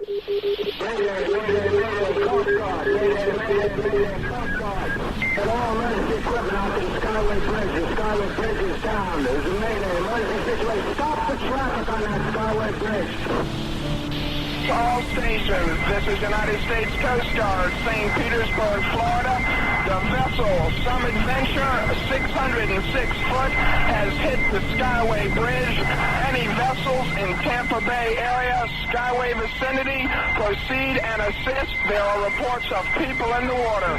Coast Guard. Coast Guard. And all emergency equipment out to the Skyway Bridge. The Skyway Bridge is down. There's a mayday. Emergency situation. Stop the traffic on that Skyway Bridge. All stations, this is United States Coast Guard, St. Petersburg, Florida. The vessel, Some Adventure, 606 foot, has hit the Skyway Bridge. Any vessels in Tampa Bay area, Skyway vicinity, proceed and assist. There are reports of people in the water.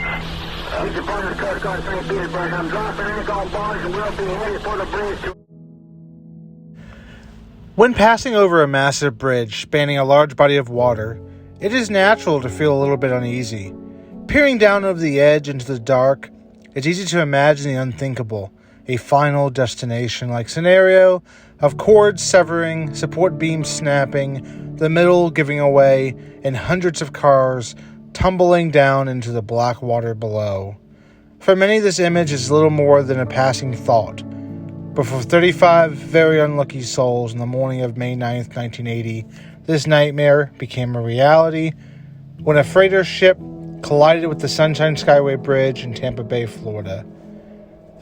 This is part of the Coast Guard, St. Petersburg. I'm dropping anchor on bars and we'll be headed for the bridge. When passing over a massive bridge spanning a large body of water, it is natural to feel a little bit uneasy. Peering down over the edge into the dark, it's easy to imagine the unthinkable, a final destination-like scenario of cords severing, support beams snapping, the middle giving away, and hundreds of cars tumbling down into the black water below. For many, this image is little more than a passing thought. But for 35 very unlucky souls in the morning of May 9th, 1980, this nightmare became a reality when a freighter ship collided with the Sunshine Skyway Bridge in Tampa Bay, Florida.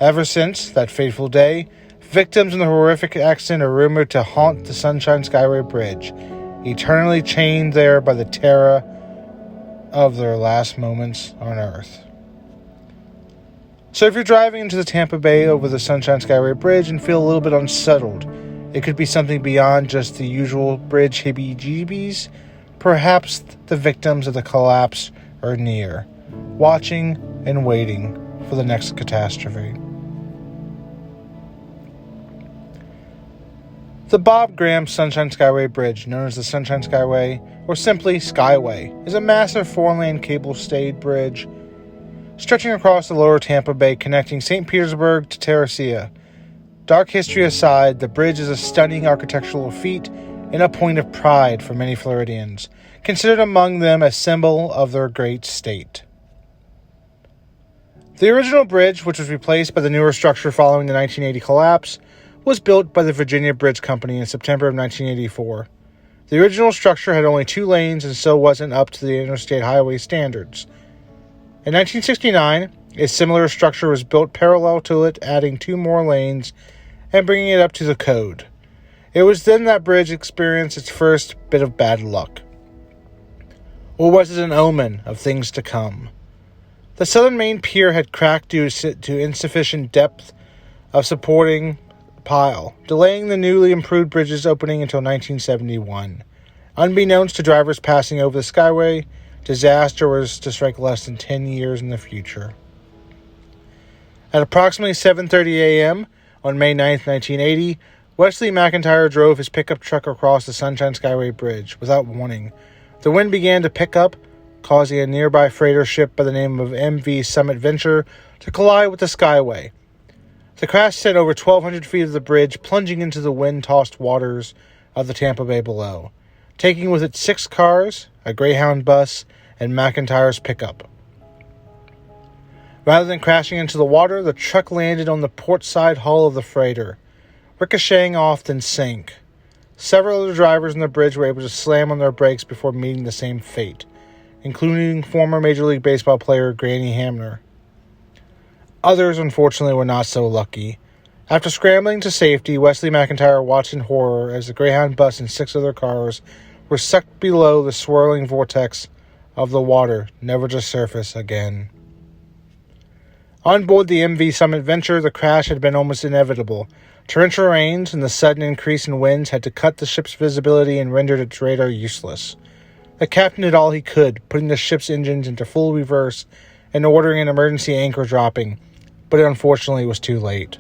Ever since that fateful day, victims in the horrific accident are rumored to haunt the Sunshine Skyway Bridge, eternally chained there by the terror of their last moments on Earth. So if you're driving into the Tampa Bay over the Sunshine Skyway Bridge and feel a little bit unsettled, it could be something beyond just the usual bridge heebie-jeebies. Perhaps the victims of the collapse are near, watching and waiting for the next catastrophe. The Bob Graham Sunshine Skyway Bridge, known as the Sunshine Skyway, or simply Skyway, is a massive 4-lane cable-stayed bridge stretching across the lower Tampa Bay, connecting St. Petersburg to Terracea. Dark history aside, the bridge is a stunning architectural feat and a point of pride for many Floridians, considered among them a symbol of their great state. The original bridge, which was replaced by the newer structure following the 1980 collapse, was built by the Virginia Bridge Company in September of 1984. The original structure had only 2 lanes and so wasn't up to the interstate highway standards. In 1969, a similar structure was built parallel to it, adding 2 more lanes and bringing it up to the code. It was then that bridge experienced its first bit of bad luck. Or was it an omen of things to come? The southern main pier had cracked due to insufficient depth of supporting pile, delaying the newly improved bridge's opening until 1971. Unbeknownst to drivers passing over the Skyway, disaster was to strike less than 10 years in the future. At approximately 7:30 a.m. on May 9, 1980, Wesley McIntyre drove his pickup truck across the Sunshine Skyway Bridge without warning. The wind began to pick up, causing a nearby freighter ship by the name of MV Some Adventure to collide with the Skyway. The crash sent over 1,200 feet of the bridge plunging into the wind-tossed waters of the Tampa Bay below, taking with it 6 cars, a Greyhound bus, and McIntyre's pickup. Rather than crashing into the water, the truck landed on the port side hull of the freighter, ricocheting off then sank. Several of the drivers on the bridge were able to slam on their brakes before meeting the same fate, including former Major League Baseball player Granny Hamner. Others, unfortunately, were not so lucky. After scrambling to safety, Wesley McIntyre watched in horror as the Greyhound bus and 6 other cars were sucked below the swirling vortex of the water, never to surface again. On board the MV Some Adventure, the crash had been almost inevitable. Torrential rains and the sudden increase in winds had to cut the ship's visibility and rendered its radar useless. The captain did all he could, putting the ship's engines into full reverse and ordering an emergency anchor dropping, but it unfortunately was too late.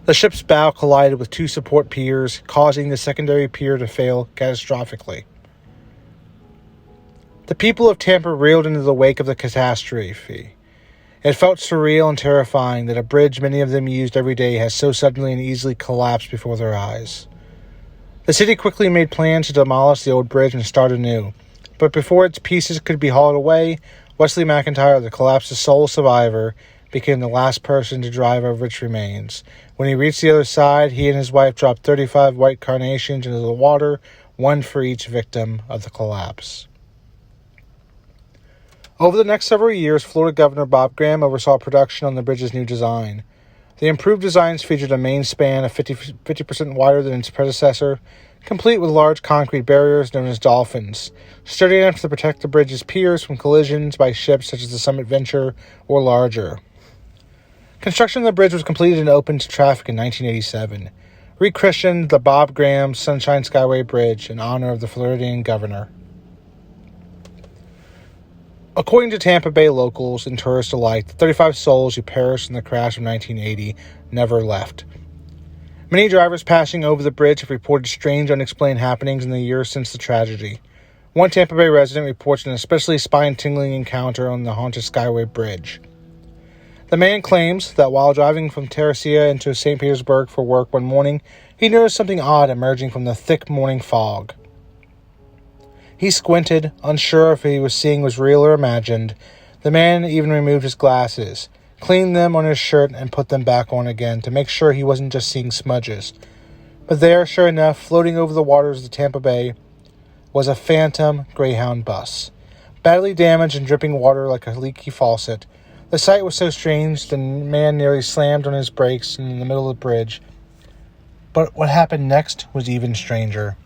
The ship's bow collided with 2 support piers, causing the secondary pier to fail catastrophically. The people of Tampa reeled into the wake of the catastrophe. It felt surreal and terrifying that a bridge many of them used every day has so suddenly and easily collapsed before their eyes. The city quickly made plans to demolish the old bridge and start anew, but before its pieces could be hauled away, Wesley McIntyre, the collapse's sole survivor, became the last person to drive over its remains. When he reached the other side, he and his wife dropped 35 white carnations into the water, one for each victim of the collapse. Over the next several years, Florida Governor Bob Graham oversaw production on the bridge's new design. The improved designs featured a main span of 50% wider than its predecessor, complete with large concrete barriers known as dolphins, sturdy enough to protect the bridge's piers from collisions by ships such as the Summit Venture or larger. Construction of the bridge was completed and opened to traffic in 1987, rechristened the Bob Graham Sunshine Skyway Bridge in honor of the Floridian governor. According to Tampa Bay locals and tourists alike, the 35 souls who perished in the crash of 1980 never left. Many drivers passing over the bridge have reported strange, unexplained happenings in the years since the tragedy. One Tampa Bay resident reports an especially spine-tingling encounter on the haunted Skyway Bridge. The man claims that while driving from Teresita into St. Petersburg for work one morning, he noticed something odd emerging from the thick morning fog. He squinted, unsure if what he was seeing was real or imagined. The man even removed his glasses, cleaned them on his shirt, and put them back on again to make sure he wasn't just seeing smudges. But there, sure enough, floating over the waters of Tampa Bay, was a phantom Greyhound bus, badly damaged and dripping water like a leaky faucet. The sight was so strange, the man nearly slammed on his brakes in the middle of the bridge. But what happened next was even stranger.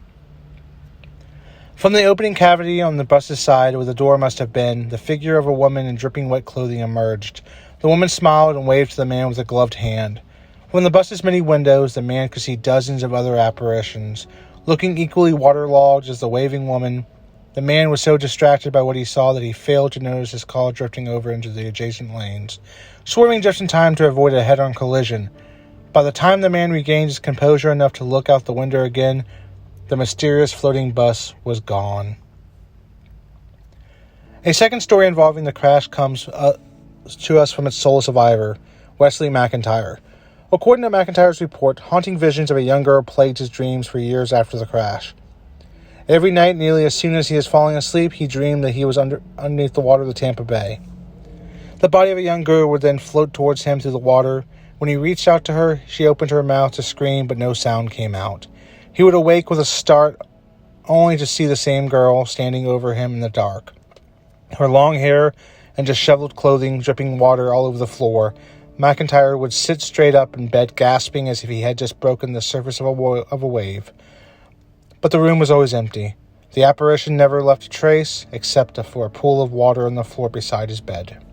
From the opening cavity on the bus's side, where the door must have been, the figure of a woman in dripping wet clothing emerged. The woman smiled and waved to the man with a gloved hand. From the bus's many windows, the man could see dozens of other apparitions, looking equally waterlogged as the waving woman. The man was so distracted by what he saw that he failed to notice his car drifting over into the adjacent lanes, swerving just in time to avoid a head-on collision. By the time the man regained his composure enough to look out the window again, the mysterious floating bus was gone. A second story involving the crash comes to us from its sole survivor, Wesley McIntyre. According to McIntyre's report, haunting visions of a young girl plagued his dreams for years after the crash. Every night, nearly as soon as he was falling asleep, he dreamed that he was underneath the water of the Tampa Bay. The body of a young girl would then float towards him through the water. When he reached out to her, she opened her mouth to scream, but no sound came out. He would awake with a start, only to see the same girl standing over him in the dark. Her long hair and disheveled clothing dripping water all over the floor. McIntyre would sit straight up in bed, gasping as if he had just broken the surface of a wave. But the room was always empty. The apparition never left a trace, except for a pool of water on the floor beside his bed.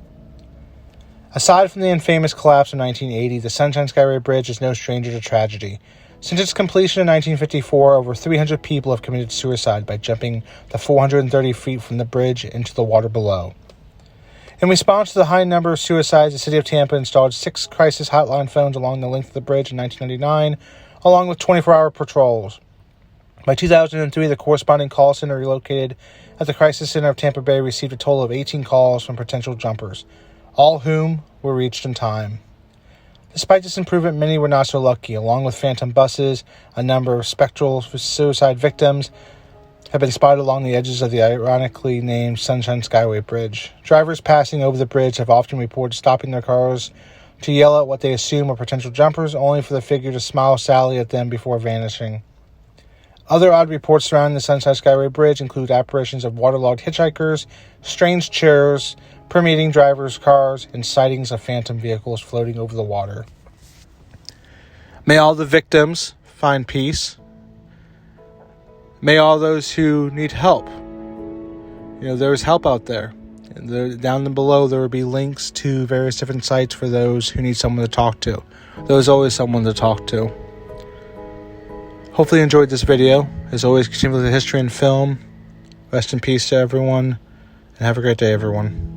Aside from the infamous collapse of 1980, the Sunshine Skyway Bridge is no stranger to tragedy. Since its completion in 1954, over 300 people have committed suicide by jumping the 430 feet from the bridge into the water below. In response to the high number of suicides, the city of Tampa installed 6 crisis hotline phones along the length of the bridge in 1999, along with 24-hour patrols. By 2003, the corresponding call center relocated at the Crisis Center of Tampa Bay received a total of 18 calls from potential jumpers, all whom were reached in time. Despite this improvement, many were not so lucky. Along with phantom buses, a number of spectral suicide victims have been spotted along the edges of the ironically named Sunshine Skyway Bridge. Drivers passing over the bridge have often reported stopping their cars to yell at what they assume are potential jumpers, only for the figure to smile sadly at them before vanishing. Other odd reports surrounding the Sunshine Skyway Bridge include apparitions of waterlogged hitchhikers, strange chairs permeating drivers' cars, and sightings of phantom vehicles floating over the water. May all the victims find peace. May all those who need help. There is help out there. Down below, there will be links to various different sites for those who need someone to talk to. There's always someone to talk to. Hopefully you enjoyed this video. As always, continue with the history and film. Rest in peace to everyone, and have a great day, everyone.